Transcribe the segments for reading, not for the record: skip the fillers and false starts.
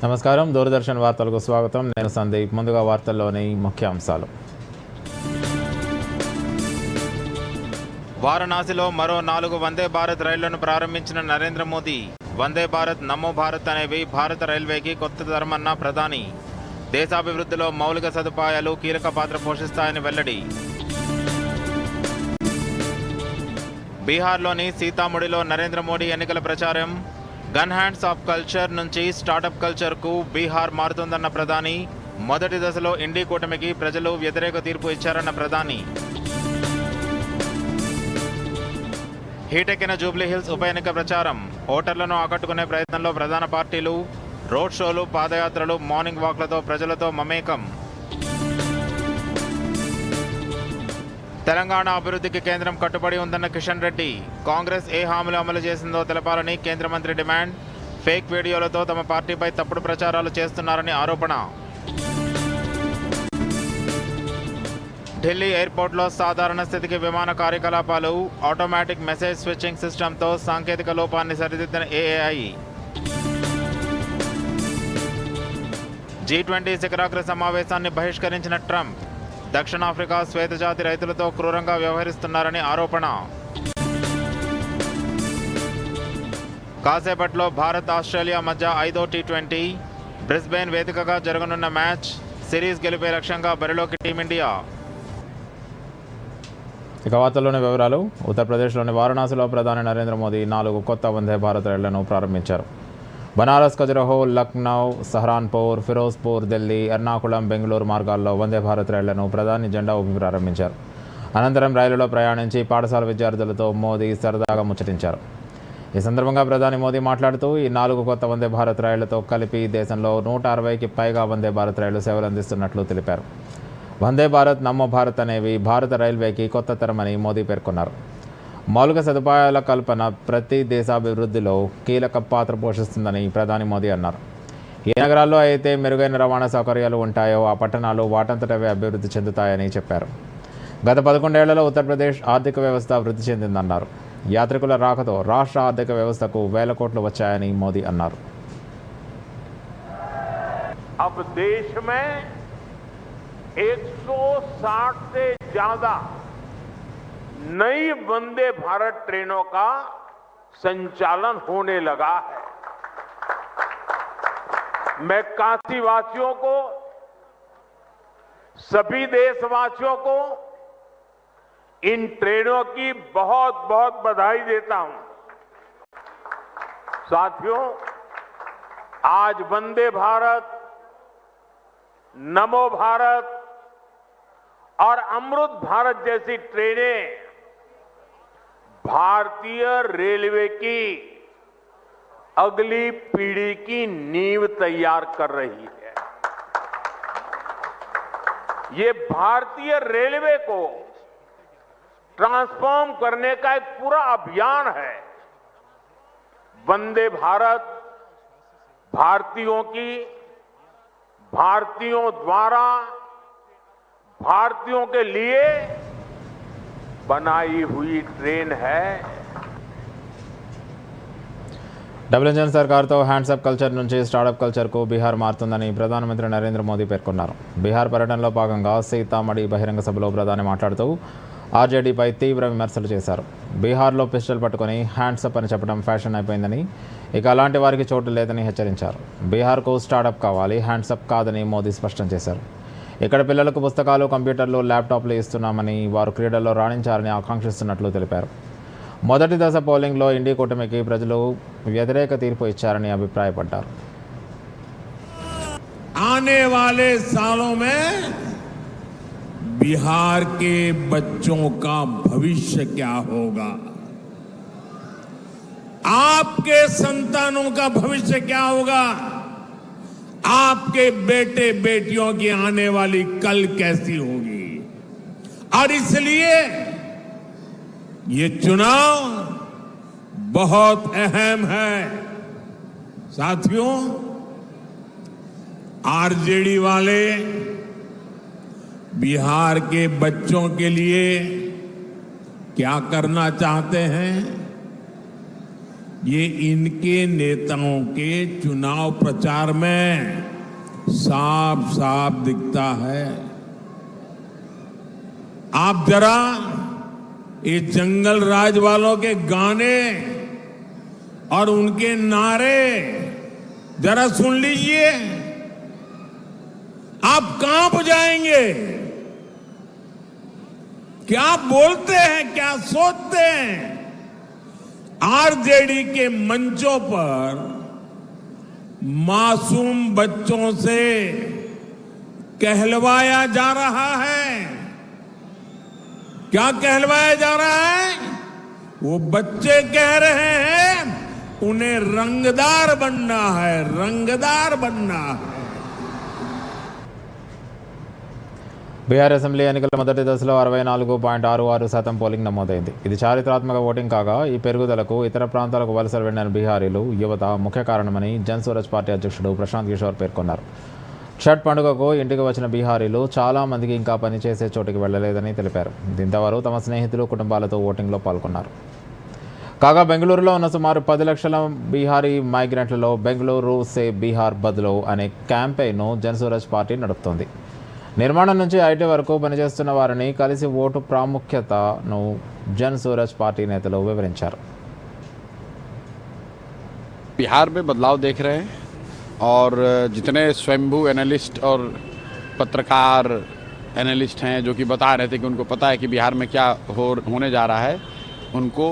నమస్కారం, దూరదర్శన్ వార్తలకు స్వాగతం. నేను సందీప్. ముందుగా వార్తల్లోని ముఖ్యాంశాలు. వారణాసిలో మరో 4 వందే భారత్ రైళ్లను ప్రారంభించిన నరేంద్ర మోదీ. వందే భారత్, నమో భారత్ అనేవి భారత రైల్వేకి కొత్త తరమన్న ప్రధాని. దేశాభివృద్ధిలో మౌలిక సదుపాయాలు కీలక పాత్ర పోషిస్తాయని వెల్లడి. బీహార్లోని సీతాముడిలో నరేంద్ర మోడీ ఎన్నికల ప్రచారం. గన్ హ్యాండ్స్ ఆఫ్ కల్చర్ నుంచి స్టార్టప్ కల్చర్కు బీహార్ మారుతుందన్న ప్రధాని. మొదటి దశలో ఇండీ కూటమికి ప్రజలు వ్యతిరేక తీర్పు ఇచ్చారన్న ప్రధాని. హీటెక్కిన జూబ్లీహిల్స్ ఉప ఎన్నిక ప్రచారం. ఓటర్లను ఆకట్టుకునే ప్రయత్నంలో ప్రధాన పార్టీలు. రోడ్ షోలు, పాదయాత్రలు, మార్నింగ్ వాక్లతో ప్రజలతో మమేకం. తెలంగాణ అభివృద్ధికి కేంద్రం కట్టుబడి ఉందన్న కిషన్ రెడ్డి. కాంగ్రెస్ ఏ హామీలు అమలు చేసిందో తెలపాలని కేంద్ర మంత్రి డిమాండ్. ఫేక్ వీడియోలతో తమ పార్టీపై తప్పుడు ప్రచారాలు చేస్తున్నారని ఆరోపణ. ఢిల్లీ ఎయిర్పోర్ట్లో సాధారణ స్థితికి విమాన కార్యకలాపాలు. ఆటోమేటిక్ మెసేజ్ స్విచ్చింగ్ సిస్టంతో సాంకేతిక లోపాన్ని సరిదిద్దిన ఏఏఐ. G20 శిఖరాగ్ర సమావేశాన్ని బహిష్కరించిన ట్రంప్. దక్షిణాఫ్రికా శ్వేతజాతి రైతులతో క్రూరంగా వ్యవహరిస్తున్నారని ఆరోపణ. కాసేపట్లో భారత్ ఆస్ట్రేలియా మధ్య 5వ T20. బ్రిస్బేన్ వేదికగా జరగనున్న మ్యాచ్. సిరీస్ గెలిపే లక్ష్యంగా బరిలోకి టీమిండియా. ఇక వార్తల్లోని వివరాలు. ఉత్తరప్రదేశ్లోని వారణాసిలో ప్రధాని నరేంద్ర మోదీ 4 కొత్త వందే భారత్ రైళ్లను ప్రారంభించారు. బనారస్, ఖజురహో, లక్నో, సహరాన్పూర్, ఫిరోజ్పూర్, ఢిల్లీ, ఎర్నాకుళం, బెంగళూరు మార్గాల్లో వందే భారత్ రైళ్లను ప్రధాని జెండా ఊపి ప్రారంభించారు. అనంతరం రైలులో ప్రయాణించి పాఠశాల విద్యార్థులతో మోదీ సరదాగా ముచ్చటించారు. ఈ సందర్భంగా ప్రధాని మోదీ మాట్లాడుతూ ఈ 4 కొత్త వందే భారత్ రైళ్లతో కలిపి దేశంలో 160కి పైగా వందే భారత్ రైళ్లు సేవలు అందిస్తున్నట్లు తెలిపారు. వందే భారత్, నమో భారత్ అనేవి భారత రైల్వేకి కొత్త తరమని మోదీ పేర్కొన్నారు. మౌలిక సదుపాయాల కల్పన ప్రతి దేశాభివృద్ధిలో కీలక పాత్ర పోషిస్తుందని ప్రధాని మోదీ అన్నారు. ఏ నగరాల్లో అయితే మెరుగైన రవాణా సౌకర్యాలు ఉంటాయో ఆ పట్టణాలు వాటంతటవే అభివృద్ధి చెందుతాయని చెప్పారు. గత 11 ఏళ్లలో ఉత్తరప్రదేశ్ ఆర్థిక వ్యవస్థ వృద్ధి చెందిందన్నారు. యాత్రికుల రాకతో రాష్ట్ర ఆర్థిక వ్యవస్థకు వేల కోట్లు వచ్చాయని మోదీ అన్నారు. अब देश में 160 से ज्यादा नई वंदे भारत ट्रेनों का संचालन होने लगा है। मैं काशीवासियों को, सभी देशवासियों को इन ट्रेनों की बहुत बहुत बधाई देता हूं। साथियों, आज वंदे भारत, नमो भारत और अमृत भारत जैसी ट्रेनें भारतीय रेलवे की अगली पीढ़ी की नींव तैयार कर रही है। ये भारतीय रेलवे को ट्रांसफॉर्म करने का एक पूरा अभियान है। वंदे भारत भारतीयों की, भारतीयों द्वारा, भारतीयों के लिए बनाई हुई ट्रेन है। డబుల్ ఇంజన్ సర్కార్తో హ్యాండ్సప్ కల్చర్ నుంచి స్టార్టప్ కల్చర్కు బీహార్ మారుతుందని ప్రధానమంత్రి నరేంద్ర మోదీ పేర్కొన్నారు. బీహార్ పర్యటనలో భాగంగా సీతామఢి బహిరంగ సభలో ప్రధాని మాట్లాడుతూ ఆర్జేడీపై తీవ్ర విమర్శలు చేశారు. బీహార్లో పిస్టల్ పట్టుకొని హ్యాండ్సప్ అని చెప్పడం ఫ్యాషన్ అయిపోయిందని, ఇక అలాంటి వారికి చోటు లేదని హెచ్చరించారు. బీహార్కు స్టార్టప్ కావాలి, హ్యాండ్సప్ కాదని మోదీ స్పష్టం చేశారు. ఇక్కడ పిల్లలకు పుస్తకాలు, కంప్యూటర్లు, ల్యాప్టాప్లు ఇస్తున్నామని, వారు క్రీడల్లో రాణించాలని ఆకాంక్షిస్తున్నట్లు తెలిపారు. మొదటి దశ పోలింగ్లో ఇండీ కూటమికి ప్రజలు వ్యతిరేక తీర్పు ఇచ్చారని అభిప్రాయపడ్డారు. आने वाले सालों में बिहार के बच्चों का भविष्य क्या होगा, आपके संतानों का भविष्य क्या होगा, आपके बेटे बेटियों की आने वाली कल कैसी होगी। और इसलिए ये चुनाव बहुत अहम है। साथियों, आरजेडी वाले बिहार के बच्चों के लिए क्या करना चाहते हैं, ये इनके नेताओं के चुनाव प्रचार में साफ साफ दिखता है। आप जरा ये जंगल राज वालों के गाने और उनके नारे जरा सुन लीजिए, आप कांप जाएंगे। क्या बोलते हैं, क्या सोचते हैं। आरजेडी के मंचों पर मासूम बच्चों से कहलवाया जा रहा है। क्या कहलवाया जा रहा है? वो बच्चे कह रहे हैं उन्हें रंगदार बनना है, रंगदार बनना है। బీహార్ అసెంబ్లీ ఎన్నికల మొదటి దశలో 64.66% పోలింగ్ నమోదైంది. ఇది చారిత్రాత్మక ఓటింగ్ కాగా ఈ పెరుగుదలకు ఇతర ప్రాంతాలకు వలసలు వెళ్లిన బీహారీలు యువత ముఖ్య కారణమని జన్ స్వరాజ్ పార్టీ అధ్యక్షుడు ప్రశాంత్ కిషోర్ పేర్కొన్నారు. ఛట్ పండుగకు ఇంటికి వచ్చిన బీహారీలు చాలా మందికి ఇంకా పనిచేసే చోటికి వెళ్లలేదని తెలిపారు. దీంతో వారు తమ స్నేహితులు కుటుంబాలతో ఓటింగ్లో పాల్గొన్నారు. కాగా బెంగళూరులో ఉన్న సుమారు 10 లక్షల బీహారీ మైగ్రెంట్లలో బెంగళూరు సే బీహార్ బదులో అనే క్యాంపెయిన్ను జన్ స్వరాజ్ పార్టీ నడుపుతోంది. నిర్మాణం నుంచి ఐటీ వరకు పనిచేస్తున్న వారిని కలిసి ఓటు ప్రాముఖ్యతను జన్ స్వరాజ్ పార్టీ నేతలు వివరించారు. बिहार में बदलाव देख रहे हैं और जितने स्वयंभू एनालिस्ट और पत्रकार एनालिस्ट हैं जो कि बता रहे थे कि उनको पता है कि बिहार में क्या होने जा रहा है, उनको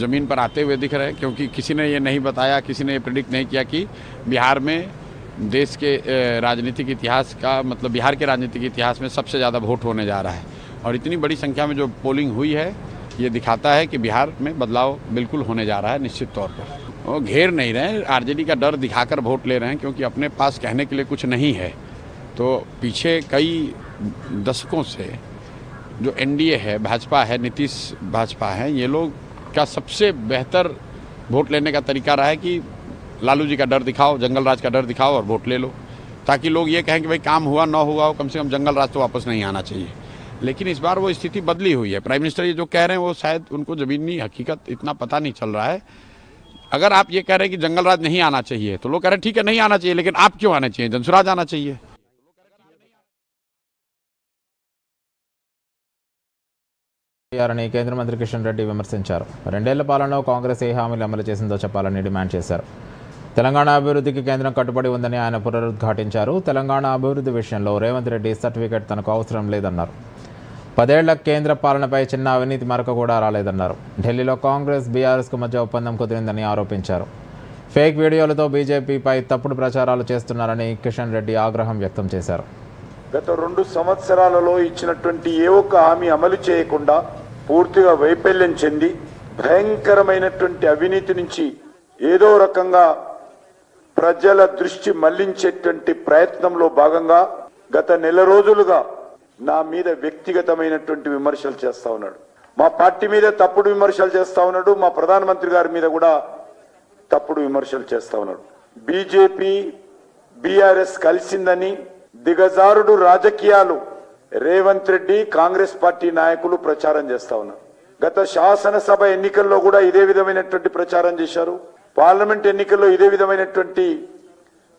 ज़मीन पर आते हुए दिख रहे हैं। क्योंकि किसी ने ये नहीं बताया, किसी ने ये प्रेडिक्ट नहीं किया कि बिहार में देश के राजनीतिक इतिहास का मतलब बिहार के राजनीतिक इतिहास में सबसे ज़्यादा वोट होने जा रहा है। और इतनी बड़ी संख्या में जो पोलिंग हुई है ये दिखाता है कि बिहार में बदलाव बिल्कुल होने जा रहा है निश्चित तौर पर। वो घेर नहीं रहे हैं, आरजेडी का डर दिखाकर वोट ले रहे हैं क्योंकि अपने पास कहने के लिए कुछ नहीं है। तो पीछे कई दशकों से जो एनडीए है, भाजपा है, नीतीश भाजपा है, ये लोग का सबसे बेहतर वोट लेने का तरीका रहा है कि लालू जी का डर दिखाओ, जंगल राज का डर दिखाओ और वोट ले लो, ताकि लोग ये कहें कि भाई काम हुआ ना हुआ हो, कम से कम जंगल राज तो वापस नहीं आना चाहिए। लेकिन इस बार वो स्थिति बदली हुई है। प्राइम मिनिस्टर ये जो कह रहे हैं वो शायद उनको जमीनी हकीकत इतना पता नहीं चल रहा है। अगर आप ये कह रहे हैं कि जंगल राज नहीं आना चाहिए तो लोग कह रहे हैं ठीक है नहीं आना चाहिए, लेकिन आप क्यों आना चाहिए, जनसुराज आना चाहिए। అని కేంద్ర మంత్రి కిషన్ రెడ్డి విమర్శించారు. 2 ఏళ్ల పాలనలో కాంగ్రెస్ ఏ హామీలు అమలు చేసిందో చెప్పాలని డిమాండ్ చేశారు. తెలంగాణ అభివృద్ధికి కేంద్రం కట్టుబడి ఉందని ఆయన పునరుద్ఘాటించారు. తెలంగాణ అభివృద్ధి విషయంలో రేవంత్ రెడ్డి సర్టిఫికెట్ తనకు అవసరం లేదన్నారు. 10 ఏళ్ల కేంద్ర పాలనపై చిన్న అవినీతి మరక కూడా రాలేదన్నారు. ఢిల్లీలో కాంగ్రెస్ బీఆర్ఎస్కు మధ్య ఒప్పందం కుదిరిందని ఆరోపించారు. ఫేక్ వీడియోలతో బీజేపీపై తప్పుడు ప్రచారాలు చేస్తున్నారని కిషన్ రెడ్డి ఆగ్రహం వ్యక్తం చేశారు. గత 2 సంవత్సరాలలో ఇచ్చినటువంటి ఏ ఒక్క హామీ అమలు చేయకుండా పూర్తిగా వైఫల్యం చెంది భయంకరమైనటువంటి అవినీతి నుంచి ఏదో రకంగా ప్రజల దృష్టి మళ్లించేటువంటి ప్రయత్నంలో భాగంగా గత నెల రోజులుగా నా మీద వ్యక్తిగతమైనటువంటి విమర్శలు చేస్తా ఉన్నాడు. మా పార్టీ మీద తప్పుడు విమర్శలు చేస్తా ఉన్నాడు. మా ప్రధానమంత్రి గారి మీద కూడా తప్పుడు విమర్శలు చేస్తా ఉన్నాడు. బీజేపీ బీఆర్ఎస్ కలిసిందని దిగజారుడు రాజకీయాలు రేవంత్ రెడ్డి కాంగ్రెస్ పార్టీ నాయకులు ప్రచారం చేస్తా ఉన్నారు. గత శాసనసభ ఎన్నికల్లో కూడా ఇదే విధమైనటువంటి ప్రచారం చేశారు. పార్లమెంట్ ఎన్నికల్లో ఇదే విధమైనటువంటి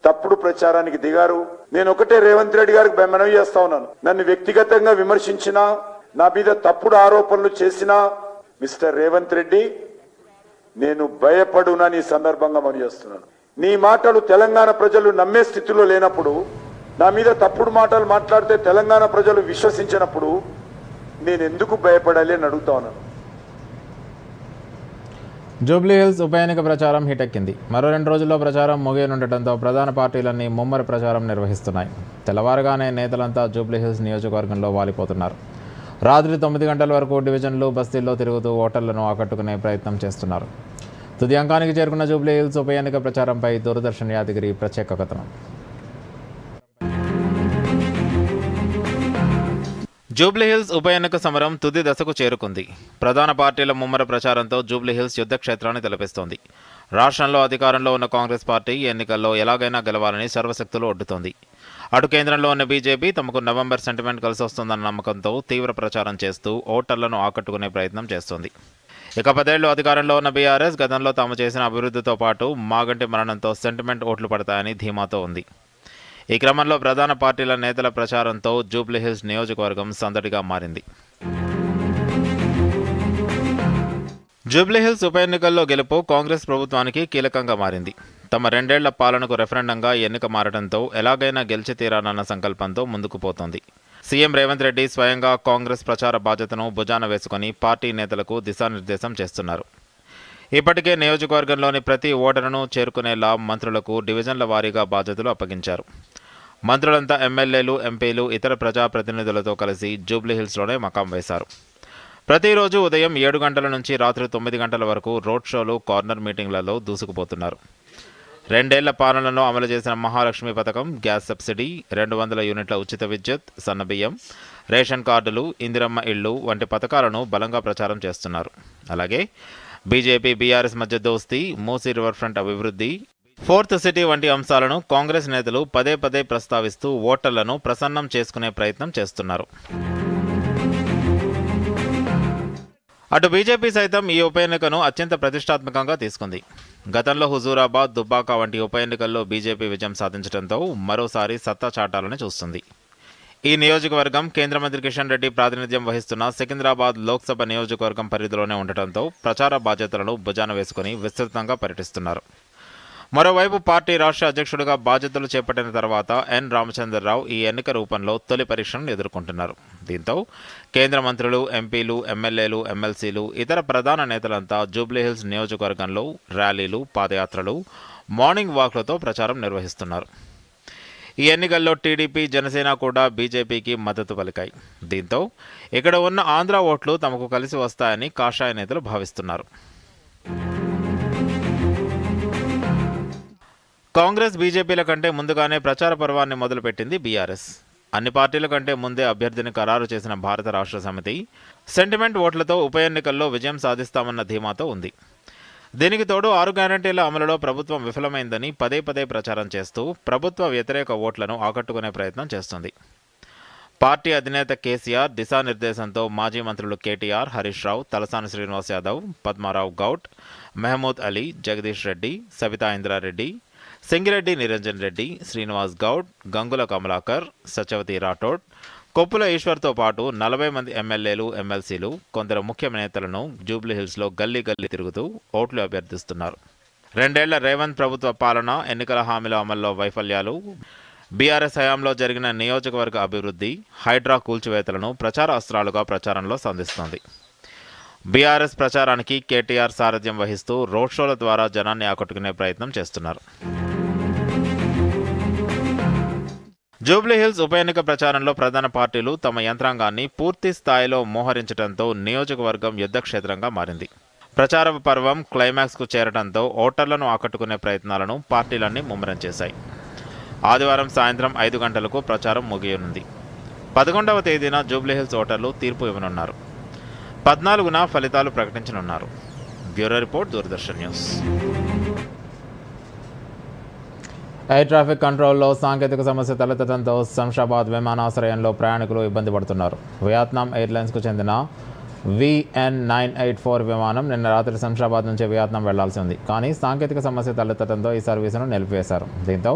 తప్పుడు ప్రచారానికి దిగారు. నేను ఒకటే రేవంత్ రెడ్డి గారికి మనవి చేస్తా ఉన్నాను, నన్ను వ్యక్తిగతంగా విమర్శించినా నా మీద తప్పుడు ఆరోపణలు చేసినా మిస్టర్ రేవంత్ రెడ్డి నేను భయపడునని ఈ సందర్భంగా మనవి చేస్తున్నాను. నీ మాటలు తెలంగాణ ప్రజలు నమ్మే స్థితిలో లేనప్పుడు, నా మీద తప్పుడు మాటలు మాట్లాడితే తెలంగాణ ప్రజలు విశ్వసించినప్పుడు నేను ఎందుకు భయపడాలి అని అడుగుతా ఉన్నాను. జూబ్లీ హిల్స్ ఉప ఎన్నిక ప్రచారం హిటెక్కింది. మరో 2 రోజుల్లో ప్రచారం ముగియనుండటంతో ప్రధాన పార్టీలన్నీ ముమ్మర ప్రచారం నిర్వహిస్తున్నాయి. తెల్లవారుగానే నేతలంతా జూబ్లీ హిల్స్ నియోజకవర్గంలో వాలిపోతున్నారు. రాత్రి 9 గంటల వరకు డివిజన్లు బస్తీల్లో తిరుగుతూ ఓటర్లను ఆకట్టుకునే ప్రయత్నం చేస్తున్నారు. తుది అంకానికి చేరుకున్న జూబ్లీ హిల్స్ ఉప ఎన్నిక ప్రచారంపై దూరదర్శన్ యాదగిరి ప్రత్యేక కథనం. జూబ్లీహిల్స్ ఉప ఎన్నిక సమరం తుది దశకు చేరుకుంది. ప్రధాన పార్టీల ముమ్మర ప్రచారంతో జూబ్లీహిల్స్ యుద్ధ క్షేత్రాన్ని తలపిస్తోంది. రాష్ట్రంలో అధికారంలో ఉన్న కాంగ్రెస్ పార్టీ ఎన్నికల్లో ఎలాగైనా గెలవాలని సర్వశక్తులు ఒడ్డుతోంది. అటు కేంద్రంలో ఉన్న బీజేపీ తమకు నవంబర్ సెంటిమెంట్ కలిసి వస్తుందన్న నమ్మకంతో తీవ్ర ప్రచారం చేస్తూ ఓటర్లను ఆకట్టుకునే ప్రయత్నం చేస్తోంది. ఇక 10 ఏళ్లు అధికారంలో ఉన్న బీఆర్ఎస్ గతంలో తాము చేసిన అభివృద్ధితో పాటు మాగంటి మరణంతో సెంటిమెంట్ ఓట్లు పడతాయని ధీమాతో ఉంది. ఈ క్రమంలో ప్రధాన పార్టీల నేతల ప్రచారంతో జూబ్లీహిల్స్ నియోజకవర్గం సందడిగా మారింది. జూబ్లీహిల్స్ ఉప ఎన్నికల్లో గెలుపు కాంగ్రెస్ ప్రభుత్వానికి కీలకంగా మారింది. తమ 2 ఏళ్ల పాలనకు రెఫరెండంగా ఎన్నిక మారడంతో ఎలాగైనా గెలిచి తీరానన్న సంకల్పంతో ముందుకు పోతోంది. సీఎం రేవంత్ రెడ్డి స్వయంగా కాంగ్రెస్ ప్రచార బాధ్యతను భుజాన వేసుకుని పార్టీ నేతలకు దిశానిర్దేశం చేస్తున్నారు. ఇప్పటికే నియోజకవర్గంలోని ప్రతి ఓటరును చేరుకునేలా మంత్రులకు డివిజన్ల వారీగా బాధ్యతలు అప్పగించారు. మంత్రులంతా ఎమ్మెల్యేలు, ఎంపీలు, ఇతర ప్రజాప్రతినిధులతో కలిసి జూబ్లీహిల్స్లోనే మకాం వేశారు. ప్రతిరోజు ఉదయం 7 గంటల నుంచి రాత్రి 9 గంటల వరకు రోడ్ షోలు, కార్నర్ మీటింగ్లలో దూసుకుపోతున్నారు. 2 ఏళ్ల పాలనలో అమలు చేసిన మహాలక్ష్మి పథకం, గ్యాస్ సబ్సిడీ, 200 యూనిట్ల ఉచిత విద్యుత్, సన్నబియ్యం, రేషన్ కార్డులు, ఇందిరమ్మ ఇళ్లు వంటి పథకాలను బలంగా ప్రచారం చేస్తున్నారు. అలాగే బీజేపీ, బీఆర్ఎస్ మధ్య దోస్తీ, మూసీ రివర్ ఫ్రంట్ అభివృద్ధి, 4th సిటీ వంటి అంశాలను కాంగ్రెస్ నేతలు పదే పదే ప్రస్తావిస్తూ ఓటర్లను ప్రసన్నం చేసుకునే ప్రయత్నం చేస్తున్నారు. అటు బీజేపీ సైతం ఈ ఉప ఎన్నికను అత్యంత ప్రతిష్టాత్మకంగా తీసుకుంది. గతంలో హుజూరాబాద్, దుబ్బాక వంటి ఉప ఎన్నికల్లో బీజేపీ విజయం సాధించడంతో మరోసారి సత్తా చాటాలని చూస్తుంది. ఈ నియోజకవర్గం కేంద్ర మంత్రి కిషన్ రెడ్డి ప్రాతినిధ్యం వహిస్తున్న సికింద్రాబాద్ లోక్సభ నియోజకవర్గం పరిధిలోనే ఉండటంతో ప్రచార బాధ్యతలను భుజాన వేసుకుని విస్తృతంగా పర్యటిస్తున్నారు. మరోవైపు పార్టీ రాష్ట్ర అధ్యక్షుడిగా బాధ్యతలు చేపట్టిన తర్వాత ఎన్ రామచంద్రరావు ఈ ఎన్నిక రూపంలో తొలి పరీక్షను ఎదుర్కొంటున్నారు. దీంతో కేంద్ర మంత్రులు, ఎంపీలు, ఎమ్మెల్యేలు, ఎమ్మెల్సీలు, ఇతర ప్రధాన నేతలంతా జూబ్లీహిల్స్ నియోజకవర్గంలో ర్యాలీలు, పాదయాత్రలు, మార్నింగ్ వాక్లతో ప్రచారం నిర్వహిస్తున్నారు. ఈ ఎన్నికల్లో టీడీపీ, జనసేన కూడా బీజేపీకి మద్దతు పలికాయి. దీంతో ఇక్కడ ఉన్న ఆంధ్ర ఓట్లు తమకు కలిసి వస్తాయని కాషాయ నేతలు భావిస్తున్నారు. కాంగ్రెస్, బీజేపీల కంటే ముందుగానే ప్రచార పర్వాన్ని మొదలుపెట్టింది బీఆర్ఎస్. అన్ని పార్టీల కంటే ముందే అభ్యర్థిని ఖరారు చేసిన భారత రాష్ట్ర సమితి సెంటిమెంట్ ఓట్లతో ఉప ఎన్నికల్లో విజయం సాధిస్తామన్న ధీమాతో ఉంది. దీనికి తోడు 6 గ్యారంటీల అమలులో ప్రభుత్వం విఫలమైందని పదే పదే ప్రచారం చేస్తూ ప్రభుత్వ వ్యతిరేక ఓట్లను ఆకట్టుకునే ప్రయత్నం చేస్తుంది. పార్టీ అధినేత కేసీఆర్ దిశానిర్దేశంతో మాజీ మంత్రులు కేటీఆర్, హరీష్ రావు, తలసాని శ్రీనివాస్ యాదవ్, పద్మారావు గౌడ్, మెహమూద్ అలీ, జగదీష్ రెడ్డి, సబితా ఇంద్రారెడ్డి, సింగిరెడ్డి నిరంజన్ రెడ్డి, శ్రీనివాస్ గౌడ్, గంగుల కమలాకర్, సత్యవతి రాఠోడ్, కొప్పుల ఈశ్వర్తో పాటు 40 మంది ఎమ్మెల్యేలు, ఎమ్మెల్సీలు, కొందరు ముఖ్య నేతలను జూబ్లీహిల్స్లో గల్లీ గల్లీ తిరుగుతూ ఓట్లు అభ్యర్థిస్తున్నారు. 2 ఏళ్ల రేవంత్ ప్రభుత్వ పాలన, ఎన్నికల హామీల అమల్లో వైఫల్యాలు, బీఆర్ఎస్ హయాంలో జరిగిన నియోజకవర్గ అభివృద్ధి, హైడ్రా కూల్చివేతలను ప్రచార అస్త్రాలుగా ప్రచారంలో సంధిస్తోంది. బీఆర్ఎస్ ప్రచారానికి కేటీఆర్ సారథ్యం వహిస్తూ రోడ్ షోల ద్వారా జనాన్ని ఆకట్టుకునే ప్రయత్నం చేస్తున్నారు. జూబ్లీహిల్స్ ఉప ఎన్నిక ప్రచారంలో ప్రధాన పార్టీలు తమ యంత్రాంగాన్ని పూర్తి స్థాయిలో మోహరించడంతో నియోజకవర్గం యుద్ధక్షేత్రంగా మారింది. ప్రచార పర్వం క్లైమాక్స్కు చేరడంతో ఓటర్లను ఆకట్టుకునే ప్రయత్నాలను పార్టీలన్నీ ముమ్మరం చేశాయి. ఆదివారం సాయంత్రం 5 గంటలకు ప్రచారం ముగియనుంది. 11వ తేదీన జూబ్లీహిల్స్ ఓటర్లు తీర్పు ఇవ్వనున్నారు. 14న ఫలితాలు ప్రకటించనున్నారు. Bureau report, Doordarshan news. Air traffic కంట్రోల్లో సాంకేతిక సమస్య తలెత్తడంతో శంషాబాద్ విమానాశ్రయంలో ప్రయాణికులు ఇబ్బంది పడుతున్నారు. వియత్నాం ఎయిర్లైన్స్కు చెందిన VN984 విమానం నిన్న రాత్రి శంషాబాద్ నుంచి వియత్నాం వెళ్లాల్సి ఉంది. కానీ సాంకేతిక సమస్య తలెత్తడంతో ఈ సర్వీసును నిలిపివేశారు. దీంతో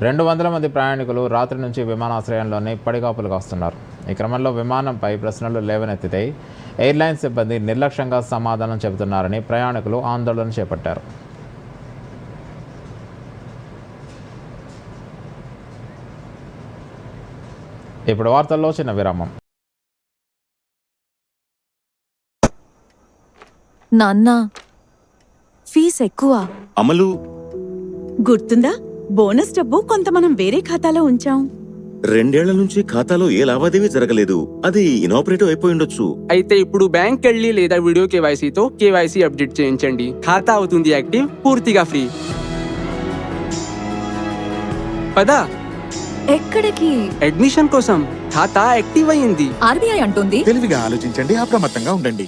200 మంది ప్రయాణికులు రాత్రి నుంచి విమానాశ్రయంలోనే పడిగాపులు కాస్తున్నారు. ఈ క్రమంలో విమానంపై ప్రశ్నలు లేవనెత్తితే ఎయిర్లైన్స్ సిబ్బంది నిర్లక్ష్యంగా సమాధానం చెబుతున్నారని ప్రయాణికులు ఆందోళన చేపట్టారు. ఇప్పుడు వార్తల్లో చిన్న విరామం. నాన్న, ఫీజు ఎక్కువ. అమలు, గుర్తుందా? బోనస్ డబ్బు కొంత మనం వేరే ఖాతాలో ఉంచాం. 2 ఏళ్ల నుంచి ఖాతాలో ఏ లావాదేవీ జరగలేదు. అది ఇనాపరేటివ్ అయిపోయి ఉండొచ్చు. అయితే ఇప్పుడు బ్యాంక్ వెళ్ళి లేదా వీడియో కేవైసీతో కేవైసీ అప్డేట్ చేయించండి. ఖాతా అవుతుంది యాక్టివ్, పూర్తిగా ఫ్రీ. పదా ఎక్కడికి? అడ్మిషన్ కోసం. ఖాతా యాక్టివ్ అయ్యింది. ఆర్బీఐ అంటుంది తెలివిగా ఆలోచించండి, అప్రమత్తంగా ఉండండి.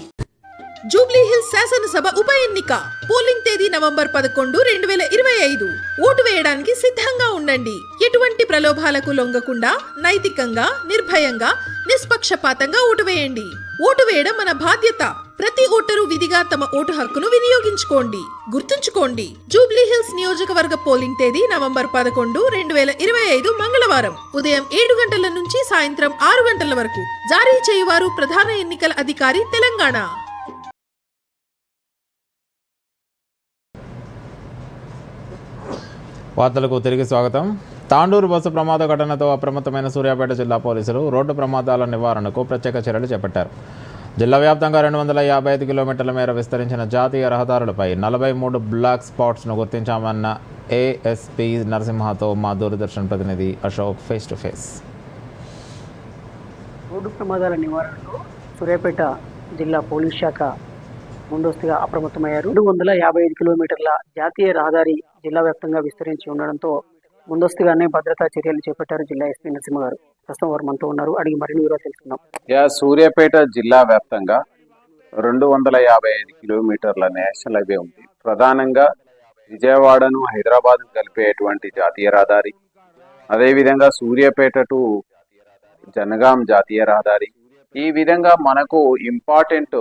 జూబ్లీ హిల్స్ శాసనసభ ఉప ఎన్నిక పోలింగ్ తేదీ నవంబర్ 11, 2025. ఓటు వేయడానికి సిద్ధంగా ఉండండి. ఎటువంటి ప్రలోభాలకు లొంగకుండా నైతికంగా, నిర్భయంగా, నిష్పక్షపాతంగా ఓటు వేయండి. ఓటు వేయడం మన బాధ్యత. ప్రతి ఓటరు విధిగా తమ ఓటు హక్కును వినియోగించుకోండి. గుర్తుంచుకోండి, జూబ్లీ హిల్స్ నియోజకవర్గ పోలింగ్ తేదీ నవంబర్ 11, 2025 మంగళవారం ఉదయం 7 గంటల నుంచి సాయంత్రం 6 గంటల వరకు. జారీ చేయువారు ప్రధాన ఎన్నికల అధికారి, తెలంగాణ. వార్తలకు తిరిగి స్వాగతం. తాండూరు బస్సు ప్రమాద ఘటనతో అప్రమత్తమైన సూర్యాపేట జిల్లా పోలీసులు రోడ్డు ప్రమాదాల నివారణకు ప్రత్యేక చర్యలు చేపట్టారు. జిల్లా వ్యాప్తంగా 255 కిలోమీటర్ల మేర విస్తరించిన జాతీయ రహదారులపై 43 బ్లాక్ స్పాట్స్ను గుర్తించామన్న ఏఎస్పీ నరసింహతో మా దూరదర్శన్ ప్రతినిధి Ashok face to face. Road ప్రమాదాల నివారణలో సూర్యాపేట జిల్లా పోలీస్ శాఖ ముందస్తుగా అప్రమత్తమయ్యారు. 255 కిలోమీటర్ల జాతీయ రహదారి జిల్లా వ్యాప్తంగా విస్తరించి ఉండడంతో ముందస్తుగానే భద్రతా చర్యలు చేపట్టారు జిల్లా ఎస్పీ నరసింహ గారు. ప్రస్తుతం వారు మనతో ఉన్నారు. అడిగి మరిన్ని వివరాలు తెలుసుకుందాం. సూర్యాపేట జిల్లా వ్యాప్తంగా 255 కిలోమీటర్ల నేషనల్ హైవే ఉంది. ప్రధానంగా విజయవాడను హైదరాబాద్ కలిపేటువంటి జాతీయ రహదారి, అదేవిధంగా సూర్యాపేట టు జనగాం జాతీయ రహదారి. ఈ విధంగా మనకు ఇంపార్టెంట్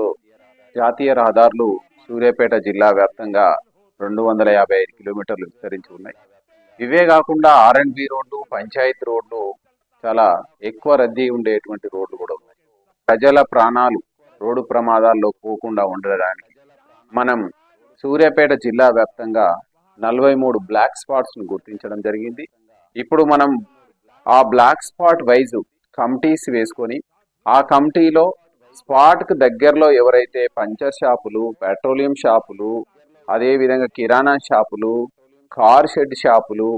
జాతీయ రహదారులు సూర్యాపేట జిల్లా వ్యాప్తంగా 255 కిలోమీటర్లు విస్తరించి ఉన్నాయి. ఇవే కాకుండా R&B రోడ్డు, పంచాయతీ రోడ్లు, చాలా ఎక్కువ రద్దీ ఉండేటువంటి రోడ్లు కూడా ఉన్నాయి. ప్రజల ప్రాణాలు రోడ్డు ప్రమాదాల్లో పోకుండా ఉండడానికి మనం సూర్యాపేట జిల్లా వ్యాప్తంగా 43 బ్లాక్ స్పాట్స్ను గుర్తించడం జరిగింది. ఇప్పుడు మనం ఆ బ్లాక్ స్పాట్ వైజ్ కమిటీస్ వేసుకొని ఆ కమిటీలో స్పాట్కు దగ్గరలో ఎవరైతే పంచర్ షాపులు, పెట్రోలియం షాపులు, అదేవిధంగా కిరాణా షాపులు, కార్ షెడ్ షాపులు,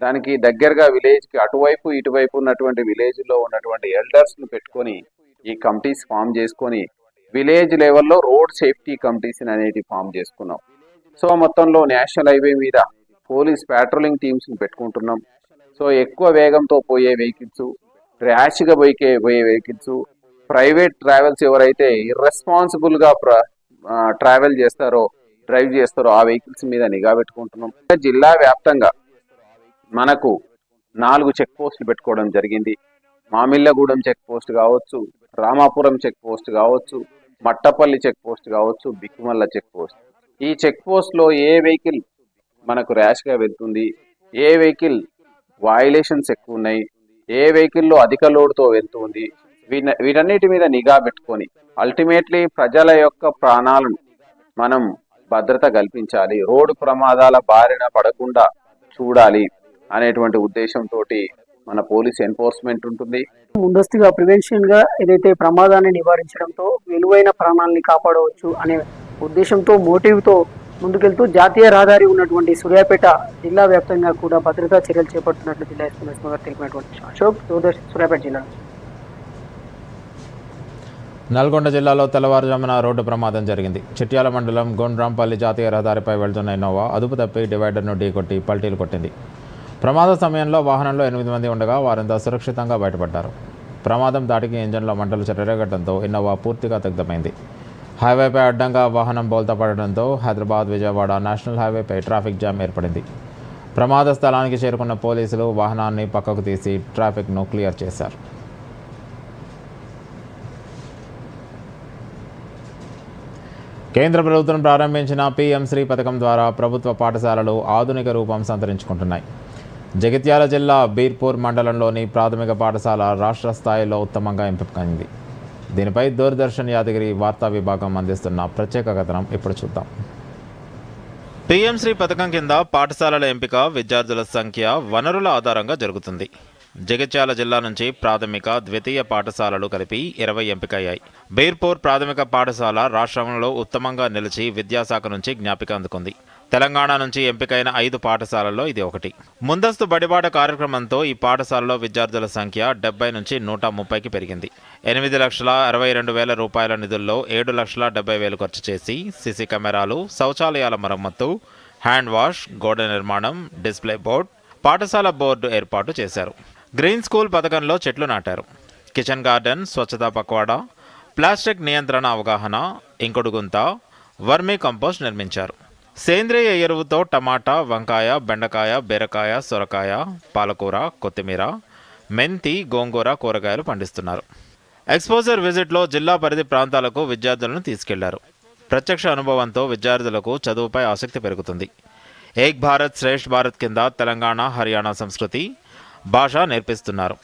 దానికి దగ్గరగా విలేజ్కి అటువైపు ఇటువైపు ఉన్నటువంటి విలేజ్లో ఉన్నటువంటి ఎల్డర్స్ను పెట్టుకొని ఈ కమిటీస్ ఫామ్ చేసుకొని విలేజ్ లెవెల్లో రోడ్ సేఫ్టీ కమిటీస్ అనేది ఫామ్ చేసుకున్నాం. సో మొత్తంలో నేషనల్ హైవే మీద పోలీస్ పెట్రోలింగ్ టీమ్స్ని పెట్టుకుంటున్నాం. సో ఎక్కువ వేగంతో పోయే వెహికల్స్, ర్యాష్గా పోయే వెహికల్స్, ప్రైవేట్ ట్రావెల్స్ ఎవరైతే ఇర్రెస్పాన్సిబుల్గా డ్రైవ్ చేస్తారో ఆ వెహికల్స్ మీద నిఘా పెట్టుకుంటున్నాం. జిల్లా వ్యాప్తంగా మనకు 4 చెక్ పోస్టులు పెట్టుకోవడం జరిగింది. మామిళ్ళగూడెం చెక్ పోస్ట్ కావచ్చు, రామాపురం చెక్ పోస్ట్ కావచ్చు, మట్టపల్లి చెక్ పోస్ట్ కావచ్చు, బిక్కుమల్ల చెక్ పోస్ట్. ఈ చెక్ పోస్ట్లో ఏ వెహికల్ మనకు ర్యాష్గా వెళ్తుంది, ఏ వెహికల్ వయలేషన్స్ ఎక్కువ ఉన్నాయి, ఏ వెహికల్లో అధిక లోడ్తో వెళ్తుంది, వీటన్నిటి మీద నిఘా పెట్టుకొని అల్టిమేట్లీ ప్రజల యొక్క ప్రాణాలను మనం భద్రత కల్పించాలి, రోడ్డు ప్రమాదాల బారిన పడకుండా చూడాలి అనేటువంటి ఉద్దేశంతో మన పోలీస్ ఎన్ఫోర్స్మెంట్ ఉంటుంది. ముందస్తుగా ప్రివెన్షన్ గా ఏదైతే ప్రమాదాన్ని నివారించడంతో విలువైన ప్రాణాలని కాపాడవచ్చు అనే ఉద్దేశంతో, మోటివ్ తో ముందుకెళ్తూ జాతీయ రహదారి ఉన్నటువంటి సూర్యాపేట జిల్లా వ్యాప్తంగా కూడా భద్రతా చర్యలు చేపడుతున్నట్లు జిల్లా ఎస్పీ నరసింహ గారు తెలిపినటువంటి అశోక్, సూర్యాపేట జిల్లా. నల్గొండ జిల్లాలో తెల్లవారుజామున రోడ్డు ప్రమాదం జరిగింది. చిట్యాల మండలం గొండ్రాంపల్లి జాతీయ రహదారిపై వెళ్తున్న ఇన్నోవా అదుపు తప్పి డివైడర్ను ఢీకొట్టి పల్టీలు కొట్టింది. ప్రమాద సమయంలో వాహనంలో 8 మంది ఉండగా వారంతా సురక్షితంగా బయటపడ్డారు. ప్రమాదం దాటికి ఇంజన్లో మంటలు చెలరేగడంతో ఇన్నోవా పూర్తిగా దగ్ధమైంది. హైవేపై అడ్డంగా వాహనం బోల్తా పడడంతో హైదరాబాద్ విజయవాడ నేషనల్ హైవేపై ట్రాఫిక్ జామ్ ఏర్పడింది. ప్రమాద స్థలానికి చేరుకున్న పోలీసులు వాహనాన్ని పక్కకు తీసి ట్రాఫిక్ను క్లియర్ చేశారు. కేంద్ర ప్రభుత్వం ప్రారంభించిన పీఎం శ్రీ పథకం ద్వారా ప్రభుత్వ పాఠశాలలు ఆధునిక రూపం సంతరించుకుంటున్నాయి. జగిత్యాల జిల్లా బీర్పూర్ మండలంలోని ప్రాథమిక పాఠశాల రాష్ట్ర స్థాయిలో ఉత్తమంగా ఎంపికైంది. దీనిపై దూరదర్శన్ యాదగిరి వార్తా విభాగం అందిస్తున్న ప్రత్యేక కథనం ఇప్పుడు చూద్దాం. పీఎం శ్రీ పథకం కింద పాఠశాలల ఎంపిక విద్యార్థుల సంఖ్య, వనరుల ఆధారంగా జరుగుతుంది. జగిత్యాల జిల్లా నుంచి ప్రాథమిక, ద్వితీయ పాఠశాలలు కలిపి 20 ఎంపికయ్యాయి. బీర్పూర్ ప్రాథమిక పాఠశాల రాష్ట్రంలో ఉత్తమంగా నిలిచి విద్యాశాఖ నుంచి జ్ఞాపిక అందుకుంది. తెలంగాణ నుంచి ఎంపికైన 5 పాఠశాలల్లో ఇది ఒకటి. ముందస్తు బడిబాట కార్యక్రమంతో ఈ పాఠశాలలో విద్యార్థుల సంఖ్య 70 నుంచి 130కి పెరిగింది. 8,62,000 రూపాయల నిధుల్లో 7,70,000 ఖర్చు చేసి సీసీ కెమెరాలు, శౌచాలయాల మరమ్మత్తు, హ్యాండ్ వాష్, గోడ నిర్మాణం, డిస్ప్లే బోర్డు, పాఠశాల బోర్డు ఏర్పాటు చేశారు. గ్రీన్ స్కూల్ పథకంలో చెట్లు నాటారు. కిచెన్ గార్డెన్, స్వచ్ఛతా పక్వాడా, ప్లాస్టిక్ నియంత్రణ అవగాహన, ఇంకుడు గుంత, వర్మీ కంపోస్ట్ నిర్మించారు. సేంద్రియ ఎరువుతో టమాటా, వంకాయ, బెండకాయ, బీరకాయ, సొరకాయ, పాలకూర, కొత్తిమీర, మెంతి, గోంగూర కూరగాయలు పండిస్తున్నారు. ఎక్స్పోజర్ విజిట్లో జిల్లా పరిధి ప్రాంతాలకు విద్యార్థులను తీసుకెళ్లారు. ప్రత్యక్ష అనుభవంతో విద్యార్థులకు చదువుపై ఆసక్తి పెరుగుతుంది. ఏక్ భారత్ శ్రేష్ఠ్ భారత్ కింద తెలంగాణ, హర్యానా సంస్కృతి, భాష నేర్పిస్తున్నారు.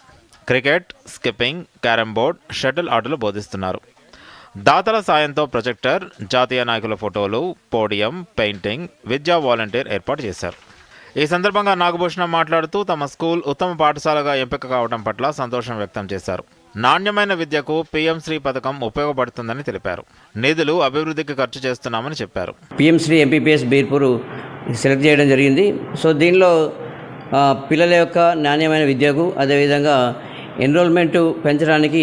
Cricket, skipping, carrom board, shuttle ఆటలు బోధిస్తున్నారు. దాతల సాయంతో ప్రొజెక్టర్, జాతీయ నాయకుల ఫోటోలు, పోడియం, పెయింటింగ్, విద్యా వాలంటీర్ ఏర్పాటు చేశారు. ఈ సందర్భంగా నాగభూషణం మాట్లాడుతూ తమ స్కూల్ ఉత్తమ పాఠశాలగా ఎంపిక కావడం పట్ల సంతోషం వ్యక్తం చేశారు. నాణ్యమైన విద్యకు పీఎం శ్రీ పథకం ఉపయోగపడుతుందని తెలిపారు. నిధులు అభివృద్ధికి ఖర్చు చేస్తున్నామని చెప్పారు. PM Shri MPPS Birpur select చేయడం జరిగింది. సో దీనిలో పిల్లల యొక్క నాణ్యమైన విద్యకు, అదేవిధంగా ఎన్రోల్మెంటు పెంచడానికి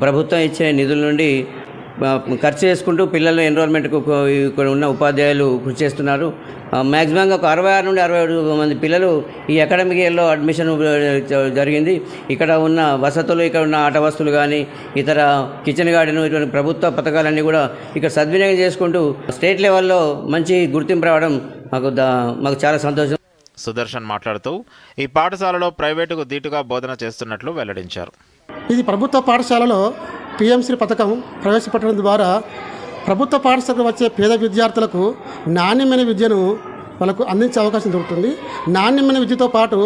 ప్రభుత్వం ఇచ్చే నిధుల నుండి ఖర్చు చేసుకుంటూ పిల్లల ఎన్రోల్మెంట్కు ఇక్కడ ఉన్న ఉపాధ్యాయులు కృషి చేస్తున్నారు. మ్యాక్సిమంగా ఒక 66 నుండి 67 మంది పిల్లలు ఈ అకాడమిక్ ఇయర్లో అడ్మిషన్ జరిగింది. ఇక్కడ ఉన్న వసతులు, ఇక్కడ ఉన్న ఆట వస్తువులు కానీ, ఇతర కిచెన్ గార్డెన్, ఇటువంటి ప్రభుత్వ పథకాలన్నీ కూడా ఇక్కడ సద్వినియోగం చేసుకుంటూ స్టేట్ లెవెల్లో మంచి గుర్తింపు రావడం మాకు చాలా సంతోషం. సుదర్శన్ మాట్లాడుతూ ఈ పాఠశాలలో ప్రైవేటుకు దీటుగా బోధన చేస్తున్నట్లు వెల్లడించారు. ఇది ప్రభుత్వ పాఠశాలలో పిఎంశ్రీ పథకం ప్రవేశపెట్టడం ద్వారా ప్రభుత్వ పాఠశాలకు వచ్చే పేద విద్యార్థులకు నాణ్యమైన విద్యను వాళ్ళకు అందించే అవకాశం దొరుకుతుంది. నాణ్యమైన విద్యతో పాటు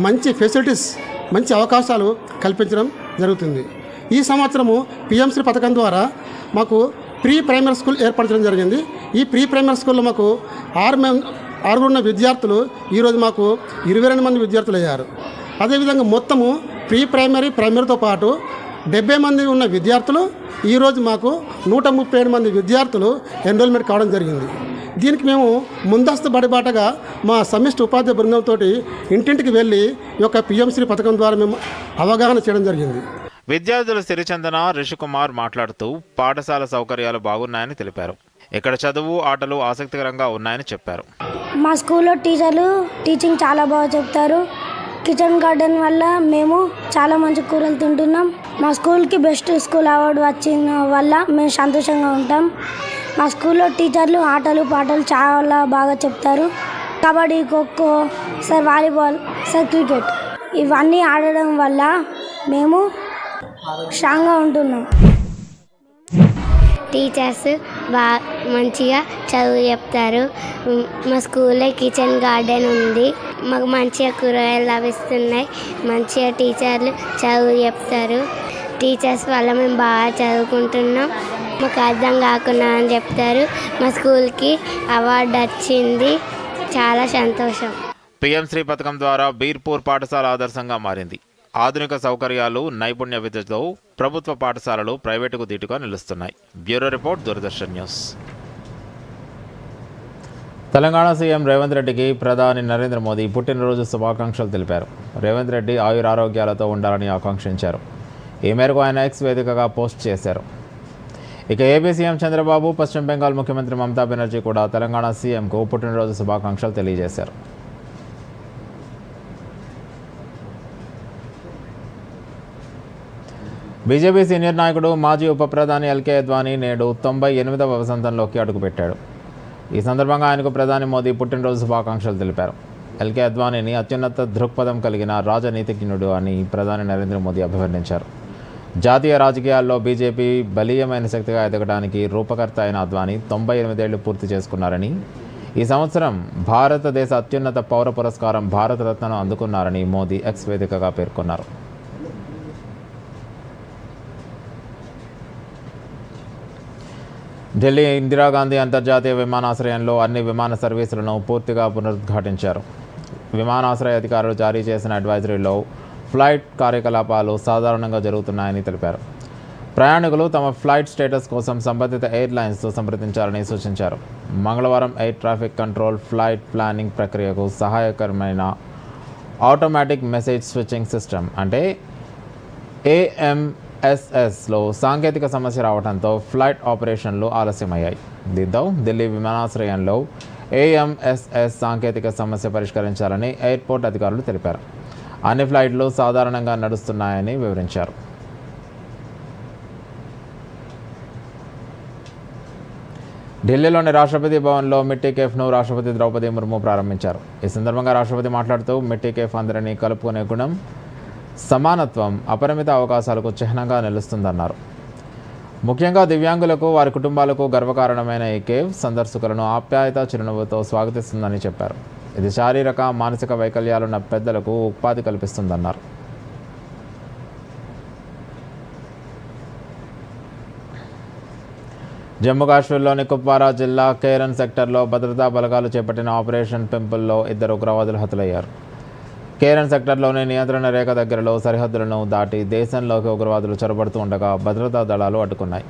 మంచి ఫెసిలిటీస్, మంచి అవకాశాలు కల్పించడం జరుగుతుంది. ఈ సంవత్సరము పిఎంశ్రీ పథకం ద్వారా మాకు ప్రీ ప్రైమరీ స్కూల్ ఏర్పరచడం జరిగింది. ఈ ప్రీ ప్రైమరీ స్కూల్లో మాకు 6 ఉన్న విద్యార్థులు ఈరోజు మాకు 22 మంది విద్యార్థులు అయ్యారు. అదేవిధంగా మొత్తము ప్రీ ప్రైమరీతో పాటు 70 మంది ఉన్న విద్యార్థులు ఈరోజు మాకు 137 మంది విద్యార్థులు ఎన్రోల్మెంట్ కావడం జరిగింది. దీనికి మేము ముందస్తు బడిబాటగా మా సమిష్టి ఉపాధ్యాయ బృందంతో ఇంటింటికి వెళ్ళి ఈ యొక్క పిఎంశ్రీ పథకం ద్వారా మేము అవగాహన చేయడం జరిగింది. విద్యార్థులు సిరిచందన, రిషికుమార్ మాట్లాడుతూ పాఠశాల సౌకర్యాలు బాగున్నాయని తెలిపారు. ఇక్కడ చదువు, ఆటలు ఆసక్తికరంగా ఉన్నాయని చెప్పారు. మా స్కూల్లో టీచర్లు టీచింగ్ చాలా బాగా చెప్తారు. కిచెన్ గార్డెన్ వల్ల మేము చాలా మంచి కూరలు తింటున్నాం. మా స్కూల్కి బెస్ట్ స్కూల్ అవార్డు వచ్చిన వల్ల మేము సంతోషంగా ఉంటాం. మా స్కూల్లో టీచర్లు ఆటలు పాటలు చాలా బాగా చెప్తారు. Kabaddi, kho kho, sir volleyball, sir cricket ఇవన్నీ ఆడడం వల్ల మేము స్ట్రాంగ్గా ఉంటున్నాం. టీచర్స్ మంచిగా చదువు చెప్తారు. మా స్కూల్లో కిచెన్ గార్డెన్ ఉంది. మాకు మంచిగా కూరగాయలు లభిస్తున్నాయి. మంచిగా టీచర్లు చదువు చెప్తారు. టీచర్స్ వల్ల మేము బాగా చదువుకుంటున్నాం. మాకు అర్థం కాకుండా అని చెప్తారు. మా స్కూల్కి అవార్డు వచ్చింది. చాలా సంతోషం. పీఎం శ్రీ పథకం ద్వారా బీర్పూర్ పాఠశాల ఆదర్శంగా మారింది. ఆధునిక సౌకర్యాలు, నైపుణ్య విద్యతో ప్రభుత్వ పాఠశాలలు ప్రైవేటుకు దీటుగా నిలుస్తున్నాయి. Bureau report, Doordarshan news. Telangana CM Revanth రెడ్డికి ప్రధాని నరేంద్ర మోదీ పుట్టినరోజు శుభాకాంక్షలు తెలిపారు. రేవంత్ రెడ్డి ఆయురారోగ్యాలతో ఉండాలని ఆకాంక్షించారు. ఈ మేరకు ఆయన ఎక్స్ వేదికగా పోస్ట్ చేశారు. ఇక ఏపీ సీఎం చంద్రబాబు, పశ్చిమ బెంగాల్ ముఖ్యమంత్రి మమతా బెనర్జీ కూడా తెలంగాణ సీఎంకు పుట్టినరోజు శుభాకాంక్షలు తెలియజేశారు. బీజేపీ సీనియర్ నాయకుడు, మాజీ ఉప ప్రధాని ఎల్కే అద్వానీ నేడు 98వ వసంతంలోకి అడుగుపెట్టాడు. ఈ సందర్భంగా ఆయనకు ప్రధాని మోదీ పుట్టినరోజు శుభాకాంక్షలు తెలిపారు. ఎల్కే అద్వానీని అత్యున్నత దృక్పథం కలిగిన రాజనీతిజ్ఞుడు అని ప్రధాని నరేంద్ర మోదీ అభివర్ణించారు. జాతీయ రాజకీయాల్లో బీజేపీ బలీయమైన శక్తిగా ఎదగడానికి రూపకర్త అయిన అద్వానీ 98 ఏళ్లు పూర్తి చేసుకున్నారని, ఈ సంవత్సరం భారతదేశ అత్యున్నత పౌర పురస్కారం భారతరత్నను అందుకున్నారని మోదీ ఎక్స్ వేదికగా పేర్కొన్నారు. ఢిల్లీ ఇందిరాగాంధీ అంతర్జాతీయ విమానాశ్రయంలో అన్ని విమాన సర్వీసులను పూర్తిగా పునరుద్ఘాటించారు. విమానాశ్రయ అధికారులు జారీ చేసిన అడ్వైజరీలో ఫ్లైట్ కార్యకలాపాలు సాధారణంగా జరుగుతున్నాయని తెలిపారు. ప్రయాణికులు తమ ఫ్లైట్ స్టేటస్ కోసం సంబంధిత ఎయిర్లైన్స్తో సంప్రదించాలని సూచించారు. మంగళవారం air traffic control flight planning ప్రక్రియకు సహాయకరమైన ఆటోమేటిక్ మెసేజ్ స్విచ్చింగ్ సిస్టమ్ అంటే AMSSలో సాంకేతిక సమస్య రావడంతో ఫ్లైట్ ఆపరేషన్లు ఆలస్యమయ్యాయి. దీంతో ఢిల్లీ విమానాశ్రయంలో AMSS సాంకేతిక సమస్య పరిష్కరించాలని ఎయిర్పోర్ట్ అధికారులు తెలిపారు. అన్ని ఫ్లైట్లు సాధారణంగా నడుస్తున్నాయని వివరించారు. ఢిల్లీలోని రాష్ట్రపతి భవన్లో మిట్టి కేఫ్ను రాష్ట్రపతి ద్రౌపది ముర్ము ప్రారంభించారు. ఈ సందర్భంగా రాష్ట్రపతి మాట్లాడుతూ మిట్టి కేఫ్ అందరినీ కలుపుకునే గుణం, సమానత్వం, అపరిమిత అవకాశాలకు చిహ్నంగా నిలుస్తుందన్నారు. ముఖ్యంగా దివ్యాంగులకు, వారి కుటుంబాలకు గర్వకారణమైన ఈ కేఫ్ సందర్శకులను ఆప్యాయత, చిరునవ్వుతో స్వాగతిస్తుందని చెప్పారు. ఇది శారీరక, మానసిక వైకల్యాలున్న పెద్దలకు ఉపాధి కల్పిస్తుందన్నారు. జమ్మూ కాశ్మీర్లోని కుప్వారా జిల్లా కేరన్ సెక్టర్లో భద్రతా బలగాలు చేపట్టిన ఆపరేషన్ పింపుల్లో 2 ఉగ్రవాదులు హతులయ్యారు. కేరన్ సెక్టర్లోని నియంత్రణ రేఖ దగ్గరలో సరిహద్దులను దాటి దేశంలోకి ఉగ్రవాదులు చొరబడుతూ ఉండగా భద్రతా దళాలు అడ్డుకున్నాయి.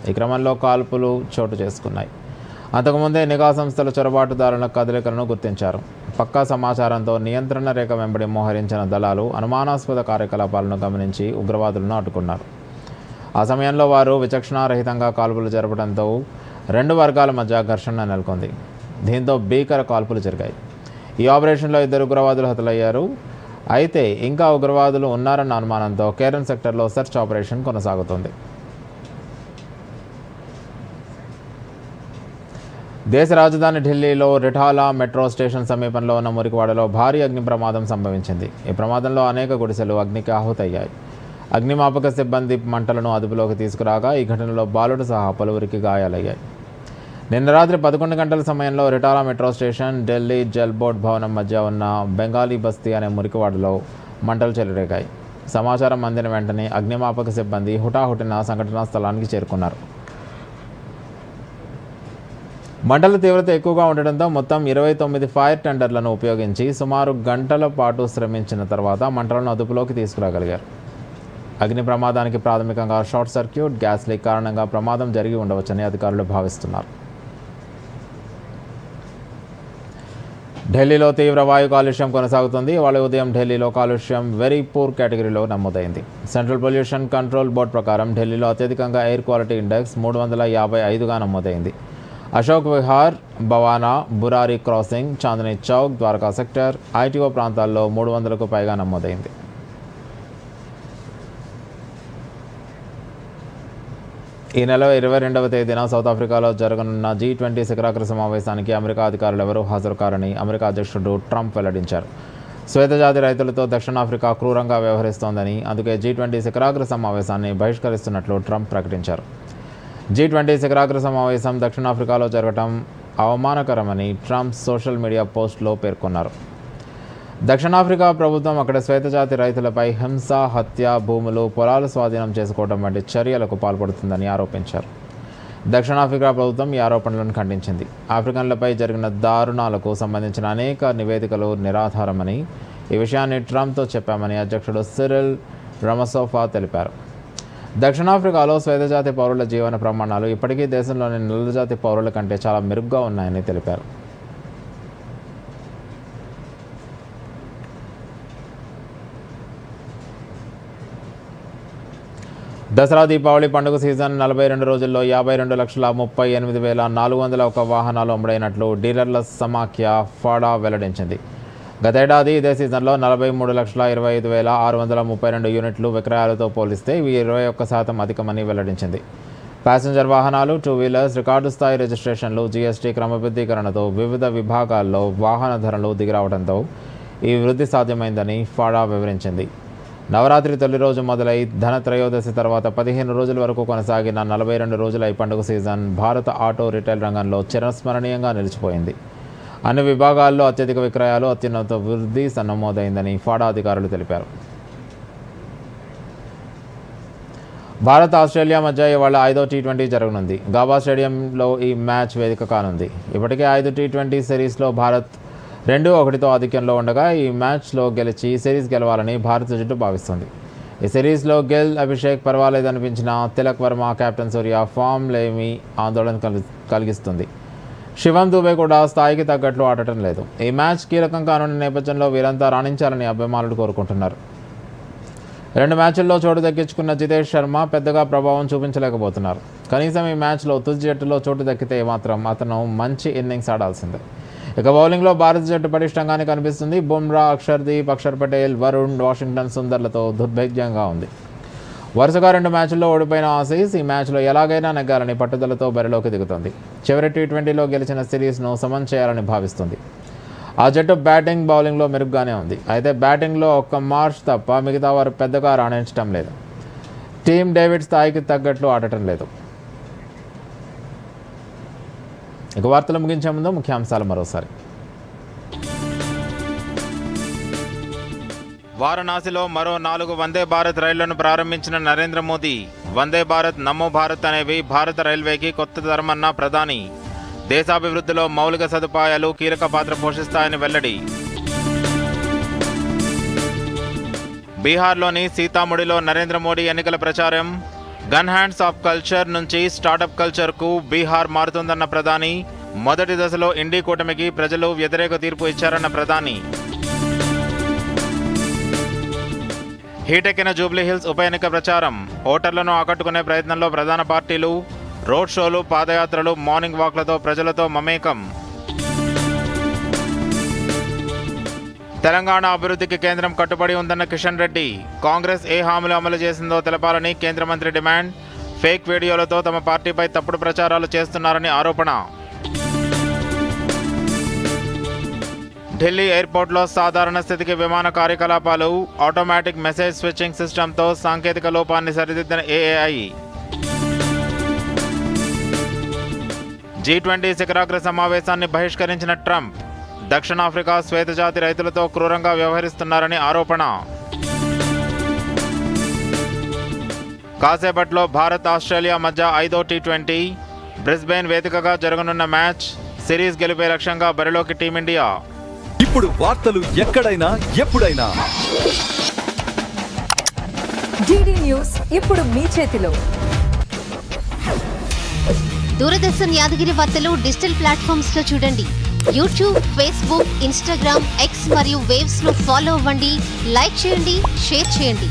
ఈ క్రమంలో కాల్పులు చోటు చేసుకున్నాయి. అంతకుముందే నిఘా సంస్థల చొరబాటుదారుల కదలికలను గుర్తించారు. పక్కా సమాచారంతో నియంత్రణ రేఖ వెంబడి మోహరించిన దళాలు అనుమానాస్పద కార్యకలాపాలను గమనించి ఉగ్రవాదులను అడ్డుకున్నారు. ఆ సమయంలో వారు విచక్షణారహితంగా కాల్పులు జరపడంతో 2 వర్గాల మధ్య ఘర్షణ నెలకొంది. దీంతో భీకర కాల్పులు జరిగాయి. ఈ ఆపరేషన్లో 2 ఉగ్రవాదులు హతులయ్యారు. అయితే ఇంకా ఉగ్రవాదులు ఉన్నారన్న అనుమానంతో కేరన్ సెక్టర్లో సెర్చ్ ఆపరేషన్ కొనసాగుతోంది. దేశ రాజధాని ఢిల్లీలో రిఠాలా మెట్రో స్టేషన్ సమీపంలో ఉన్న మురికివాడలో భారీ అగ్ని ప్రమాదం సంభవించింది. ఈ ప్రమాదంలో అనేక గుడిసెలు అగ్నికి ఆహుతయ్యాయి. అగ్నిమాపక సిబ్బంది మంటలను అదుపులోకి తీసుకురాగా ఈ ఘటనలో బాలుడు సహా పలువురికి గాయాలయ్యాయి. నిన్న రాత్రి 11 గంటల సమయంలో Rithala metro station, Delhi Jal board భవనం మధ్య ఉన్న బెంగాలీ బస్తీ అనే మురికివాడలో మంటలు చెలరేగాయి. సమాచారం అందిన వెంటనే అగ్నిమాపక సిబ్బంది హుటాహుటిన సంఘటనా స్థలానికి చేరుకున్నారు. మంటల తీవ్రత ఎక్కువగా ఉండడంతో మొత్తం 29 ఫైర్ టెండర్లను ఉపయోగించి సుమారు గంటల పాటు శ్రమించిన తర్వాత మంటలను అదుపులోకి తీసుకురాగలిగారు. అగ్ని ప్రమాదానికి ప్రాథమికంగా షార్ట్ సర్క్యూట్, గ్యాస్ లీక్ కారణంగా ప్రమాదం జరిగి ఉండవచ్చని అధికారులు భావిస్తున్నారు. ఢిల్లీలో తీవ్ర వాయు కాలుష్యం కొనసాగుతుంది. ఇవాళ ఉదయం ఢిల్లీలో కాలుష్యం వెరీ పూర్ కేటగిరీలో నమోదైంది. సెంట్రల్ పొల్యూషన్ కంట్రోల్ బోర్డు ప్రకారం ఢిల్లీలో అత్యధికంగా ఎయిర్ క్వాలిటీ ఇండెక్స్ 355గా నమోదైంది. Ashok Vihar, Bawana, Burari crossing, Chandni Chowk, Dwarka sector, ITO ప్రాంతాల్లో 300కు పైగా నమోదైంది. ఈ నెల 22వ తేదీన సౌత్ ఆఫ్రికాలో జరగనున్న G20 శిఖరాగ్ర సమావేశానికి అమెరికా అధికారులు ఎవరూ హాజరు కారని అమెరికా అధ్యక్షుడు ట్రంప్ వెల్లడించారు. శ్వేతజాతి రైతులతో దక్షిణాఫ్రికా క్రూరంగా వ్యవహరిస్తోందని, అందుకే G20 శిఖరాగ్ర సమావేశాన్ని బహిష్కరిస్తున్నట్లు ట్రంప్ ప్రకటించారు. G20 శిఖరాగ్ర సమావేశం దక్షిణాఫ్రికాలో జరగడం అవమానకరమని ట్రంప్ సోషల్ మీడియా పోస్టులో పేర్కొన్నారు. దక్షిణాఫ్రికా ప్రభుత్వం అక్కడ శ్వేతజాతి రైతులపై హింస, హత్య, భూములు, పొలాలు స్వాధీనం చేసుకోవడం వంటి చర్యలకు పాల్పడుతుందని ఆరోపించారు. దక్షిణాఫ్రికా ప్రభుత్వం ఈ ఆరోపణలను ఖండించింది. ఆఫ్రికన్లపై జరిగిన దారుణాలకు సంబంధించిన అనేక నివేదికలు నిరాధారమని, ఈ విషయాన్ని ట్రంప్తో చెప్పామని అధ్యక్షుడు సిరిల్ రమసోఫా తెలిపారు. దక్షిణాఫ్రికాలో శ్వేతజాతి పౌరుల జీవన ప్రమాణాలు ఇప్పటికీ దేశంలోని నల్లజాతి పౌరుల కంటే చాలా మెరుగ్గా ఉన్నాయని తెలిపారు. దసరా, దీపావళి పండుగ సీజన్ 42 రోజుల్లో 52,38,401 వాహనాలు అమ్ముడైనట్లు డీలర్ల సమాఖ్య ఫాడా వెల్లడించింది. గతేడాది ఇదే సీజన్లో 43,25,632 యూనిట్లు విక్రయాలతో పోలిస్తే ఇవి 21% అధికమని వెల్లడించింది. ప్యాసింజర్ వాహనాలు, 2 వీలర్స్, రికార్డు స్థాయి రిజిస్ట్రేషన్లు, జీఎస్టీ క్రమబద్ధీకరణతో వివిధ విభాగాల్లో వాహన ధరలు దిగిరావడంతో ఈ వృద్ధి సాధ్యమైందని ఫాడా వివరించింది. నవరాత్రి తొలి రోజు మొదలై ధన త్రయోదశి తర్వాత 15 రోజుల వరకు కొనసాగిన 42 రోజుల ఈ పండుగ సీజన్ భారత ఆటో రిటైల్ రంగంలో చిరస్మరణీయంగా నిలిచిపోయింది. అన్ని విభాగాల్లో అత్యధిక విక్రయాలు, అత్యున్నత వృద్ధి నమోదైందని ఫాడా అధికారులు తెలిపారు. భారత్, ఆస్ట్రేలియా మధ్య ఇవాళ 5వ టీ20 జరగనుంది. గాబా స్టేడియంలో ఈ మ్యాచ్ వేదిక కానుంది. ఇప్పటికే 5 టీ20 సిరీస్లో భారత్ 2-1తో ఆధిక్యంలో ఉండగా ఈ మ్యాచ్లో గెలిచి సిరీస్ గెలవాలని భారత జట్టు భావిస్తుంది. ఈ సిరీస్లో గిల్, అభిషేక్ పర్వాలేదనిపించిన తిలక్ వర్మ, కెప్టెన్ సూర్య ఫామ్ లేమి ఆందోళన కలిగిస్తుంది. శివం దుబే కూడా స్థాయికి తగ్గట్లు ఆడటం లేదు. ఈ మ్యాచ్ కీలకం కానున్న నేపథ్యంలో వీరంతా రాణించాలని అభిమానులు కోరుకుంటున్నారు. 2 మ్యాచ్ల్లో చోటు దక్కించుకున్న జితేష్ శర్మ పెద్దగా ప్రభావం చూపించలేకపోతున్నారు. కనీసం ఈ మ్యాచ్లో తుది జట్టులో చోటు దక్కితే మాత్రం అతను మంచి ఇన్నింగ్స్ ఆడాల్సిందే. ఇక బౌలింగ్లో భారత జట్టు పటిష్టంగానే కనిపిస్తుంది. బుమ్రా, అక్షర్దీప్, అక్షర్ పటేల్, వరుణ్, వాషింగ్టన్ సుందర్లతో దుర్భేద్యంగా ఉంది. వరుసగా 2 మ్యాచ్ల్లో ఓడిపోయిన ఆసీస్ ఈ మ్యాచ్లో ఎలాగైనా నెగ్గాలని పట్టుదలతో బరిలోకి దిగుతోంది. చివరి టీ20లో గెలిచిన సిరీస్ను సమన్ చేయాలని భావిస్తుంది. ఆ జట్టు బ్యాటింగ్ బౌలింగ్లో మెరుగ్గానే ఉంది. అయితే బ్యాటింగ్లో ఒక్క మార్ష్ తప్ప మిగతా వారు పెద్దగా రాణించడం లేదు. టీమ్ డేవిడ్ స్థాయికి తగ్గట్లు ఆడటం లేదు. ఇక వార్తలు ముగించే ముందు ముఖ్యాంశాలు మరోసారి. వారణాసిలో మరో 4 వందే భారత్ రైళ్లను ప్రారంభించిన నరేంద్ర మోదీ. వందే భారత్, నమో భారత్ అనేవి భారత రైల్వేకి కొత్త తరమన్న ప్రధాని. దేశాభివృద్ధిలో మౌలిక సదుపాయాలు కీలక పాత్ర పోషిస్తాయని వెల్లడి. బీహార్లోని సీతాముడిలో నరేంద్ర మోడీ ఎన్నికల ప్రచారం. గన్ హ్యాండ్స్ ఆఫ్ కల్చర్ నుంచి స్టార్టప్ కల్చర్కు బీహార్ మారుతుందన్న ప్రధాని. మొదటి దశలో ఇండీ కూటమికి ప్రజలు వ్యతిరేక తీర్పు ఇచ్చారన్న ప్రధాని. హీటెక్కిన జూబ్లీహిల్స్ ఉప ఎన్నిక ప్రచారం. ఓటర్లను ఆకట్టుకునే ప్రయత్నంలో ప్రధాన పార్టీలు. రోడ్ షోలు, పాదయాత్రలు, మార్నింగ్ వాక్లతో ప్రజలతో మమేకం. తెలంగాణ అభివృద్ధికి కేంద్రం కట్టుబడి ఉందన్న కిషన్ రెడ్డి. కాంగ్రెస్ ఏ హామీలు అమలు చేసిందో తెలపాలని కేంద్ర మంత్రి డిమాండ్. ఫేక్ వీడియోలతో తమ పార్టీపై తప్పుడు ప్రచారాలు చేస్తున్నారని ఆరోపణ. ఢిల్లీ ఎయిర్పోర్ట్లో సాధారణ స్థితికి విమాన కార్యకలాపాలు. ఆటోమేటిక్ మెసేజ్ స్విచ్చింగ్ సిస్టంతో సాంకేతిక లోపాన్ని సరిదిద్దిన ఏఏఐ. G20 శిఖరాగ్ర సమావేశాన్ని బహిష్కరించిన ట్రంప్. దక్షిణాఫ్రికా శ్వేతజాతి రైతులతో క్రూరంగా వ్యవహరిస్తున్నారని ఆరోపణ. కాసేపట్లో భారత్ ఆస్ట్రేలియా మధ్య 5వ టీ20. బ్రిస్బెయిన్ వేదికగా జరగనున్న మ్యాచ్. సిరీస్ గెలిపే లక్ష్యంగా బరిలోకి టీమిండియా. ఇప్పుడు వార్తలు ఎక్కడైనా ఎప్పుడైనా డిడి న్యూస్ ఇప్పుడు మీ చేతిలో. దూరదర్శన్ యాదగిరి వార్తలు డిజిటల్ ప్లాట్ఫామ్స్ లో చూడండి. యూట్యూబ్, ఫేస్బుక్, ఇన్స్టాగ్రామ్, ఎక్స్ మరియు వేవ్స్ లో ఫాలో అవ్వండి. లైక్ చేయండి, షేర్ చేయండి.